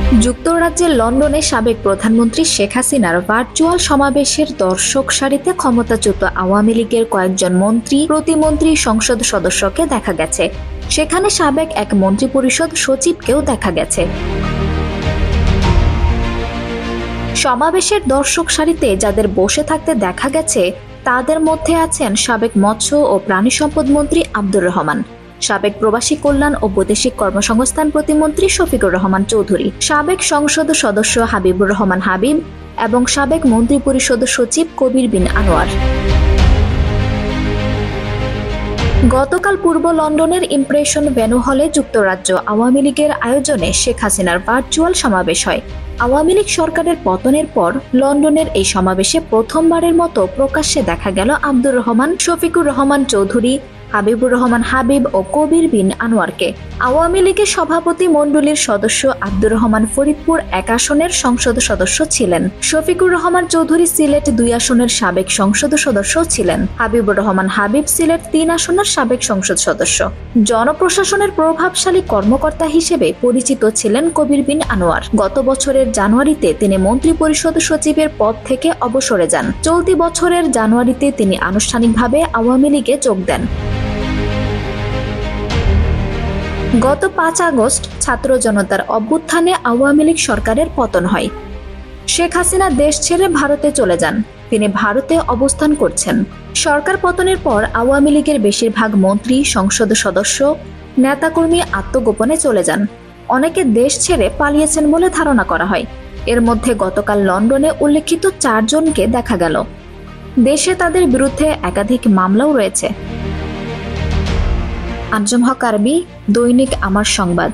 যুক্তরাজ্যের লন্ডনে সাবেক প্রধানমন্ত্রী শেখ হাসিনার ভার্চুয়াল সমাবেশের দর্শক সারিতে ক্ষমতাচ্যুত আওয়ামী লীগের কয়েকজন মন্ত্রী, প্রতিমন্ত্রী, সংসদ সদস্যকে দেখা গেছে। সেখানে সাবেক এক মন্ত্রিপরিষদ সচিবকেও দেখা গেছে। সমাবেশের দর্শক সারিতে যাদের বসে থাকতে দেখা গেছে তাদের মধ্যে আছেন সাবেক মৎস্য ও প্রাণী সম্পদ মন্ত্রী আব্দুর রহমান, সাবেক প্রবাসী কল্যাণ ও বৈদেশিক কর্মসংস্থান প্রতিমন্ত্রী শফিকুর রহমান চৌধুরী, সাবেক সংসদ সদস্য হাবিবুর রহমান হাবিব এবং সাবেক মন্ত্রিপরিষদ সচিব কবির বিন আনোয়ার। গতকাল পূর্ব লন্ডনের ইমপ্রেশন ভেন্যু হলে যুক্তরাজ্য আওয়ামী লীগের আয়োজনে শেখ হাসিনার ভার্চুয়াল সমাবেশ হয়। আওয়ামী লীগ সরকারের পতনের পর লন্ডনের এই সমাবেশে প্রথমবারের মতো প্রকাশ্যে দেখা গেল আব্দুর রহমান, শফিকুর রহমান চৌধুরী, হাবিবুর রহমান হাবিব ও কবির বিন আনোয়ারকে। আওয়ামী লীগের সভাপতি মণ্ডলীর সদস্য আব্দুর রহমান ফরিদপুর 1 আসনের সংসদ সদস্য ছিলেন। শফিকুর রহমান চৌধুরী সিলেট 2 আসনের সাবেক সংসদ সদস্য ছিলেন। হাবিবুর রহমান হাবিব সিলেট 3 আসনের সাবেক সংসদ সদস্য। জনপ্রশাসনের প্রভাবশালী কর্মকর্তা হিসেবে পরিচিত ছিলেন কবির বিন আনোয়ার। গত বছরের জানুয়ারিতে তিনি মন্ত্রিপরিষদ সচিবের পদ থেকে অবসরে যান। চলতি বছরের জানুয়ারিতে তিনি আনুষ্ঠানিকভাবে আওয়ামী লীগে যোগ দেন। গত 5 আগস্ট ছাত্র জনতার অভ্যুত্থানে আওয়ামী লীগ সরকারের পতন হয়। শেখ হাসিনা দেশ ছেড়ে ভারতে চলে যান। তিনি ভারতে অবস্থান করছেন। সরকার পতনের পর আওয়ামী লীগের বেশিরভাগ মন্ত্রী, সংসদ সদস্য, নেতাকর্মী আত্মগোপনে চলে যান। অনেকে দেশ ছেড়ে পালিয়েছেন বলে ধারণা করা হয়। এর মধ্যে গতকাল লন্ডনে উল্লেখিত 4 জনকে দেখা গেল। দেশে তাদের বিরুদ্ধে একাধিক মামলাও রয়েছে। আঞ্জুম হক আরবি, দৈনিক আমার সংবাদ।